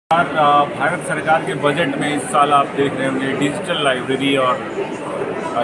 भारत सरकार के बजट में इस साल आप देख रहे होंगे डिजिटल लाइब्रेरी और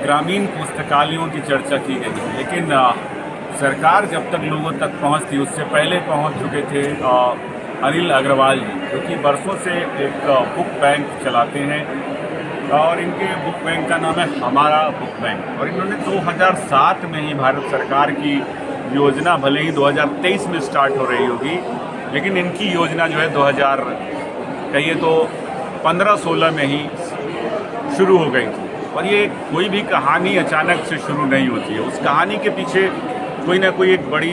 ग्रामीण पुस्तकालयों की चर्चा की गई है। लेकिन सरकार जब तक लोगों तक पहुंचती उससे पहले पहुंच चुके थे अनिल अग्रवाल जी, जो कि बरसों से एक बुक बैंक चलाते हैं और इनके बुक बैंक का नाम है हमारा बुक बैंक। और इन्होंने 2007 में ही भारत सरकार की योजना, भले ही 2023 में स्टार्ट हो रही होगी, लेकिन इनकी योजना जो है कहिए तो 15-16 में ही शुरू हो गई थी। और ये कोई भी कहानी अचानक से शुरू नहीं होती है, उस कहानी के पीछे कोई ना कोई एक बड़ी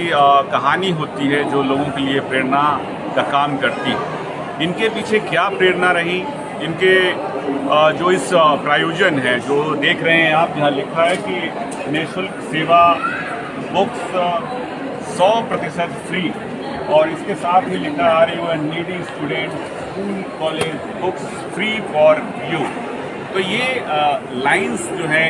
कहानी होती है जो लोगों के लिए प्रेरणा का काम करती है। इनके पीछे क्या प्रेरणा रही, इनके जो इस प्रायोजन है जो देख रहे हैं आप, यहाँ लिखा है कि निःशुल्क सेवा, बुक्स 100% फ्री, और इसके साथ ही लिखा are you and needy student school college books free for you. तो ये लाइंस जो है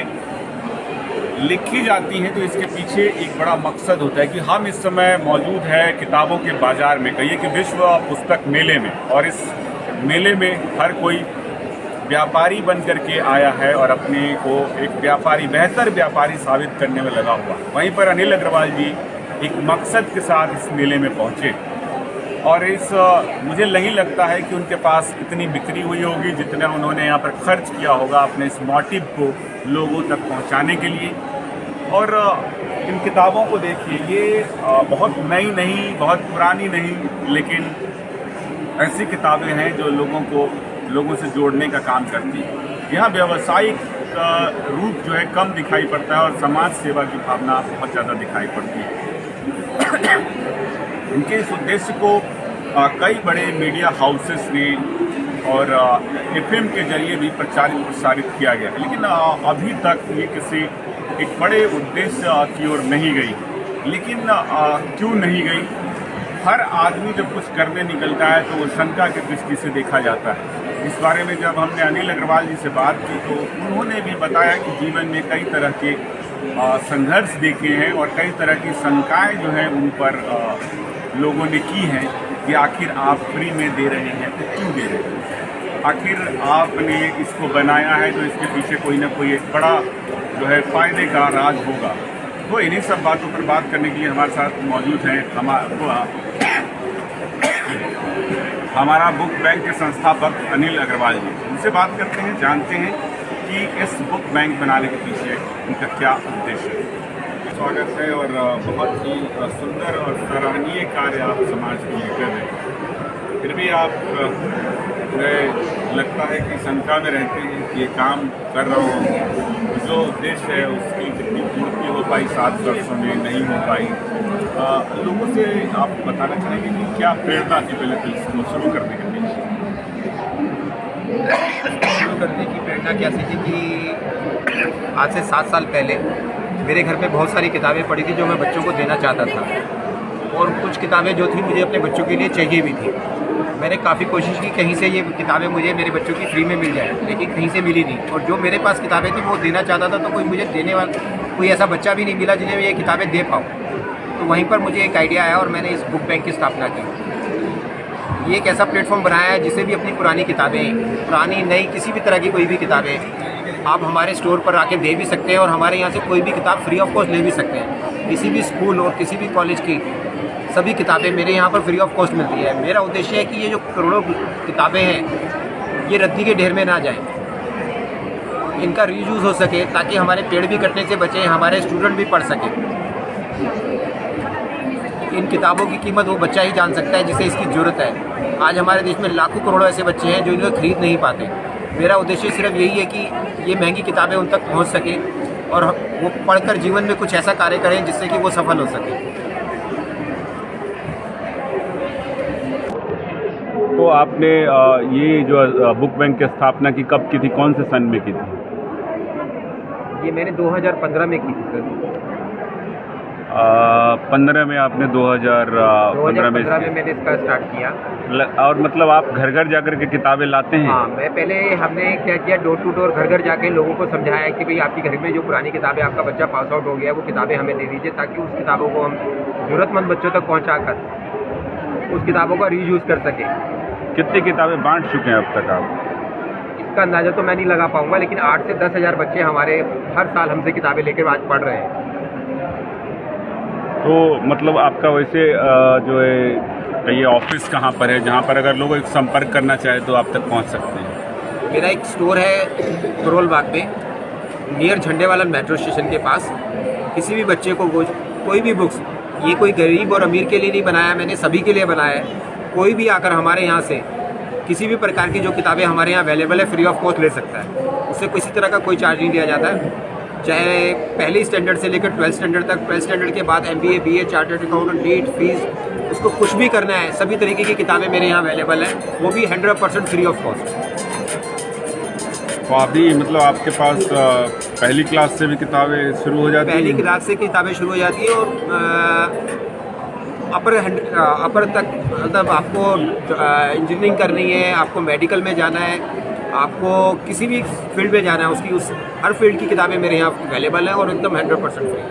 लिखी जाती हैं तो इसके पीछे एक बड़ा मकसद होता है कि हम इस समय मौजूद है किताबों के बाज़ार में, कहिए कि विश्व पुस्तक मेले में, और इस मेले में हर कोई व्यापारी बन करके आया है और अपने को एक व्यापारी, बेहतर व्यापारी साबित करने में लगा हुआ। वहीं पर अनिल अग्रवाल जी एक मकसद के साथ इस मेले में पहुंचे और मुझे नहीं लगता है कि उनके पास इतनी बिक्री हुई होगी जितना उन्होंने यहाँ पर खर्च किया होगा अपने इस मोटिव को लोगों तक पहुँचाने के लिए। और इन किताबों को देखिए, ये बहुत नई नहीं, बहुत पुरानी नहीं, लेकिन ऐसी किताबें हैं जो लोगों से जोड़ने का काम करती है। यहाँ व्यावसायिक रूप जो है कम दिखाई पड़ता है और समाज सेवा की भावना बहुत ज़्यादा दिखाई पड़ती है। इनके इस उद्देश्य को कई बड़े मीडिया हाउसेस ने और एफएम के जरिए भी प्रसारित किया गया है, लेकिन अभी तक ये किसी एक बड़े उद्देश्य की ओर नहीं गई। लेकिन क्यों नहीं गई? हर आदमी जब कुछ करने निकलता है तो वो शंका की दृष्टि से देखा जाता है। इस बारे में जब हमने अनिल अग्रवाल जी से बात की तो उन्होंने भी बताया कि जीवन में कई तरह के संघर्ष देखे हैं और कई तरह की शंकाएं जो हैं उन पर लोगों ने की हैं कि आखिर आप फ्री में दे रहे हैं तो क्यों दे रहे हैं, आखिर आपने इसको बनाया है तो इसके पीछे कोई ना कोई एक बड़ा जो है फायदे का राज होगा। तो इन्हीं सब बातों पर बात करने के लिए हमारे साथ मौजूद हैं हमारा बुक बैंक के संस्थापक अनिल अग्रवाल जी। उनसे बात करते हैं, जानते हैं कि इस बुक बैंक बनाने के पीछे उनका क्या उद्देश्य है। स्वागत है और बहुत ही सुंदर और सराहनीय कार्य आप समाज के लिए कर रहे हैं। फिर भी आप लगता है कि शंका में रहते हैं कि ये काम कर रहा हूँ, जो उद्देश्य है उसकी कितनी पूर्ति हो पाई 7 वर्षों में, नहीं हो पाई। लोगों से आप बताना चाहेंगे कि क्या प्रेरणा थी पहले तो इसको शुरू करने के लिए? शुरू करने की प्रेरणा क्या थी कि आज से 7 साल पहले मेरे घर पे बहुत सारी किताबें पड़ी थी जो मैं बच्चों को देना चाहता था, और कुछ किताबें जो थी मुझे अपने बच्चों के लिए चाहिए भी थी। मैंने काफ़ी कोशिश की कहीं से ये किताबें मुझे मेरे बच्चों की फ्री में मिल जाए, लेकिन कहीं से मिली नहीं। और जो मेरे पास किताबें थी वो देना चाहता था तो कोई मुझे देने वाला, कोई ऐसा बच्चा भी नहीं मिला जिन्हें मैं ये किताबें दे पाऊँ। तो वहीं पर मुझे एक आइडिया आया और मैंने इस बुक बैंक की स्थापना की। ये एक ऐसा प्लेटफॉर्म बनाया है जिसे भी अपनी पुरानी किताबें, पुरानी नई किसी भी तरह की कोई भी किताबें आप हमारे स्टोर पर आके दे भी सकते हैं और हमारे यहाँ से कोई भी किताब फ्री ऑफ कॉस्ट ले भी सकते हैं। किसी भी स्कूल और किसी भी कॉलेज की सभी किताबें मेरे यहाँ पर फ्री ऑफ कॉस्ट मिलती है। मेरा उद्देश्य है कि ये जो करोड़ों किताबें हैं ये रद्दी के ढेर में ना जाएं, इनका रीयूज़ हो सके ताकि हमारे पेड़ भी कटने से बचें, हमारे स्टूडेंट भी पढ़ सकें। इन किताबों की कीमत वो बच्चा ही जान सकता है जिसे इसकी ज़रूरत है। आज हमारे देश में लाखों करोड़ों ऐसे बच्चे हैं जो इन्हें खरीद नहीं पाते। मेरा उद्देश्य सिर्फ यही है कि ये महंगी किताबें उन तक पहुंच सकें और वो पढ़कर जीवन में कुछ ऐसा कार्य करें जिससे कि वो सफल हो सके। तो आपने ये जो बुक बैंक की स्थापना की कब की थी, कौन से सन में की थी? ये मैंने 2015 में की थी सर। 15 में आपने 2015 में मैंने इसका स्टार्ट किया। और मतलब आप घर घर जाकर के किताबें लाते हैं? हाँ, हमने क्या किया, डोर टू डोर घर घर जाके लोगों को समझाया कि भाई आपके घर में जो पुरानी किताबें, आपका बच्चा पास आउट हो गया, वो किताबें हमें दे दीजिए ताकि उस किताबों को हम ज़रूरतमंद बच्चों तक पहुँचा कर उस किताबों का रीयूज़ कर सकें। कितनी किताबें बांट चुके हैं अब तक आप? इसका अंदाज़ा तो मैं नहीं लगा पाऊंगा, लेकिन 8 से 10 हज़ार बच्चे हमारे हर साल हमसे किताबें लेकर आज पढ़ रहे हैं। तो मतलब आपका वैसे जो है ये ऑफिस कहाँ पर है, जहाँ पर अगर लोग एक संपर्क करना चाहे तो आप तक पहुँच सकते हैं? मेरा एक स्टोर है करोल बाग में, नियर झंडेवाला मेट्रो स्टेशन के पास। किसी भी बच्चे को कोई भी बुक्स, ये कोई गरीब और अमीर के लिए नहीं बनाया मैंने, सभी के लिए बनाया है। कोई भी आकर हमारे यहाँ से किसी भी प्रकार की जो किताबें हमारे यहाँ अवेलेबल है फ्री ऑफ कॉस्ट ले सकता है। उससे किसी तरह का कोई चार्ज नहीं लिया जाता है, चाहे पहली स्टैंडर्ड से लेकर 12th स्टैंडर्ड तक। 12th स्टैंडर्ड के बाद MBA, BA, chartered accountant, NEET, fees, उसको कुछ भी करना है, सभी तरीके की किताबें मेरे यहाँ अवेलेबल हैं, वो भी 100% फ्री ऑफ कॉस्ट। तो अभी मतलब आपके पास पहली क्लास से भी किताबें शुरू हो जाती हैं? पहली क्लास से किताबें शुरू हो जाती है और अपर तक, मतलब आपको इंजीनियरिंग करनी है, आपको मेडिकल में जाना है, आपको किसी भी फील्ड में जाना है, उसकी हर फील्ड की किताबें मेरे यहाँ अवेलेबल हैं और एकदम 100% फ्री।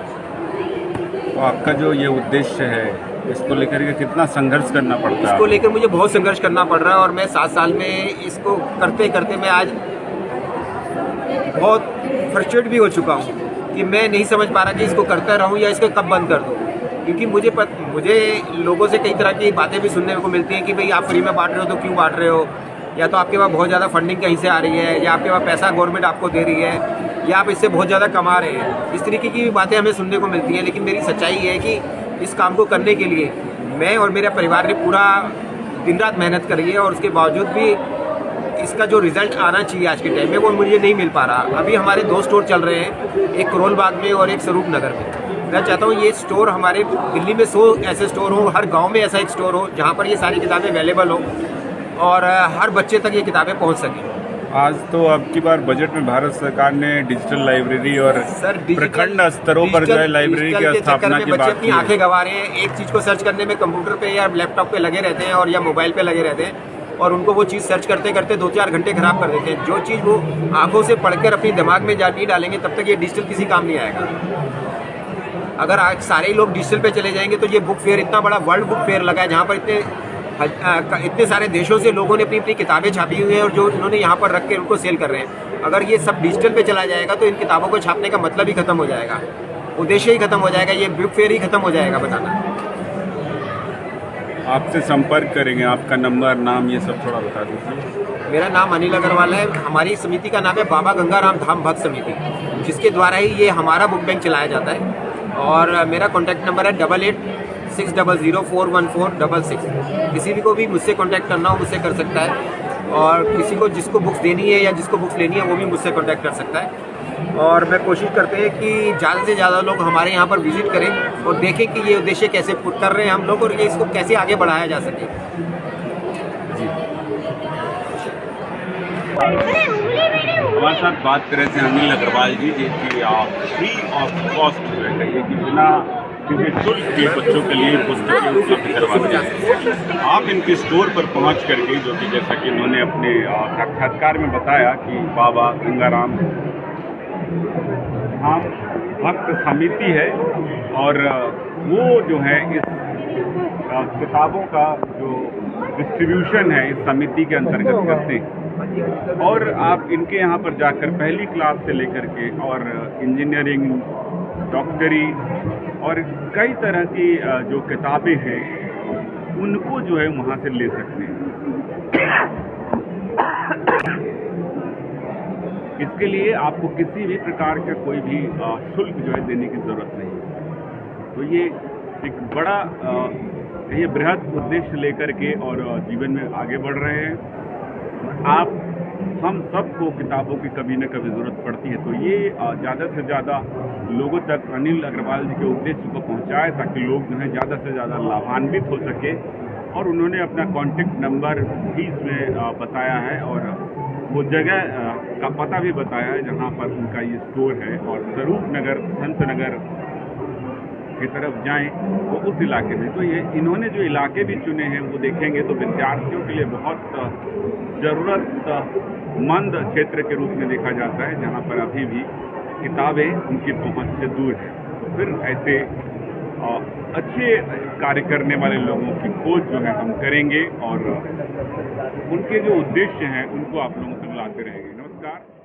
तो आपका जो ये उद्देश्य है, इसको लेकर के कितना संघर्ष करना पड़ता है? इसको लेकर मुझे बहुत संघर्ष करना पड़ रहा है और मैं 7 साल में इसको करते करते मैं आज बहुत फ्रस्ट्रेट भी हो चुका हूँ कि मैं नहीं समझ पा रहा कि इसको करता रहूँ या इसको कब बंद कर दूँ। क्योंकि मुझे लोगों से कई तरह की बातें भी सुनने को मिलती हैं कि भाई आप फ्री में बांट रहे हो तो क्यों बांट रहे हो, या तो आपके पास बहुत ज़्यादा फंडिंग कहीं से आ रही है, या आपके पास पैसा गवर्नमेंट आपको दे रही है, या आप इससे बहुत ज़्यादा कमा रहे हैं। इस तरीके की बातें हमें सुनने को मिलती हैं, लेकिन मेरी सच्चाई ये है कि इस काम को करने के लिए मैं और मेरे परिवार ने पूरा दिन रात मेहनत करी है और उसके बावजूद भी इसका जो रिज़ल्ट आना चाहिए आज के टाइम में वो मुझे नहीं मिल पा रहा। अभी हमारे 2 स्टोर चल रहे हैं, एक करोल बाग में और एक स्वरूप नगर में। मैं चाहता हूँ ये स्टोर हमारे दिल्ली में 100 ऐसे स्टोर हो, हर गांव में ऐसा एक स्टोर हो जहाँ पर ये सारी किताबें अवेलेबल हो और हर बच्चे तक ये किताबें पहुँच सकें। आज तो अब की बार बजट में भारत सरकार ने डिजिटल लाइब्रेरी और प्रखंड स्तरों पर जो है लाइब्रेरी की स्थापना की बात की है। आंखें गंवा रहे हैं, एक चीज़ को सर्च करने में कंप्यूटर पे या लैपटॉप पे लगे रहते हैं और या मोबाइल पे लगे रहते हैं और उनको वो चीज़ सर्च करते करते 2-4 घंटे खराब कर देते हैं। जो चीज़ वो आंखों से पढ़कर अपनी दिमाग में नहीं डालेंगे तब तक ये डिजिटल किसी काम नहीं आएगा। अगर आज सारे लोग डिजिटल पे चले जाएंगे तो ये बुक फेयर, इतना बड़ा वर्ल्ड बुक फेयर लगा है जहाँ पर इतने सारे देशों से लोगों ने अपनी अपनी किताबें छापी हुई हैं और जो उन्होंने यहाँ पर रख के उनको सेल कर रहे हैं। अगर ये सब डिजिटल पे चला जाएगा तो इन किताबों को छापने का मतलब ही खत्म हो जाएगा, उद्देश्य ही खत्म हो जाएगा, ये बुक फेयर ही खत्म हो जाएगा। बताना आपसे संपर्क करेंगे, आपका नंबर, नाम, ये सब थोड़ा बता दीजिए। मेरा नाम अनिल अग्रवाल है। हमारी समिति का नाम है बाबा गंगाराम धाम भक्त समिति, जिसके द्वारा ही ये हमारा बुक बैंक चलाया जाता है। और मेरा कॉन्टैक्ट नंबर है 8860041466। किसी भी को भी मुझसे कॉन्टैक्ट करना हो मुझसे कर सकता है और किसी को जिसको बुक्स देनी है या जिसको बुक्स लेनी है वो भी मुझसे कॉन्टैक्ट कर सकता है। और मैं कोशिश करते हैं कि ज़्यादा से ज़्यादा लोग हमारे यहाँ पर विजिट करें और देखें कि ये उद्देश्य कैसे पूर्ण कर रहे हैं हम लोग और ये इसको कैसे आगे बढ़ाया जा सके। जी, हमारे साथ बात कर रहे थे अनिल अग्रवाल जी, कि फ्री ऑफ कॉस्ट जो है कहिए कि बिना किसी शुल्क के बच्चों के लिए पुस्तकें उपलब्ध करवाते हैं। आप इनके स्टोर पर पहुंच करके, जो कि जैसा कि इन्होंने अपने साक्षात्कार में बताया कि बाबा गंगाराम धाम भक्त समिति है और वो जो है इस किताबों का जो डिस्ट्रीब्यूशन है इस समिति के अंतर्गत करते हैं। और आप इनके यहाँ पर जाकर पहली क्लास से लेकर के और इंजीनियरिंग, डॉक्टरी और कई तरह की जो किताबें हैं उनको जो है वहाँ से ले सकते हैं। इसके लिए आपको किसी भी प्रकार का कोई भी शुल्क जो है देने की ज़रूरत नहीं है। तो ये एक बड़ा ये बृहद उद्देश्य लेकर के और जीवन में आगे बढ़ रहे हैं। हम सबको किताबों की कभी न कभी ज़रूरत पड़ती है, तो ये ज़्यादा से ज़्यादा लोगों तक अनिल अग्रवाल जी के उद्देश्य को पहुंचाए ताकि लोग जो है ज़्यादा से ज़्यादा लाभान्वित हो सके। और उन्होंने अपना कॉन्टेक्ट नंबर भी इसमें बताया है और वो जगह का पता भी बताया है जहाँ पर उनका ये स्टोर है। और स्वरूप नगर, संत नगर की तरफ जाएं तो उस इलाके में, तो ये इन्होंने जो इलाके भी चुने हैं वो देखेंगे तो विद्यार्थियों के लिए बहुत ज़रूरतमंद क्षेत्र के रूप में देखा जाता है, जहाँ पर अभी भी किताबें उनकी पहुंच से दूर है। तो फिर ऐसे अच्छे कार्य करने वाले लोगों की खोज जो है हम करेंगे और उनके जो उद्देश्य हैं उनको आप लोगों तक लाते रहेंगे। नमस्कार।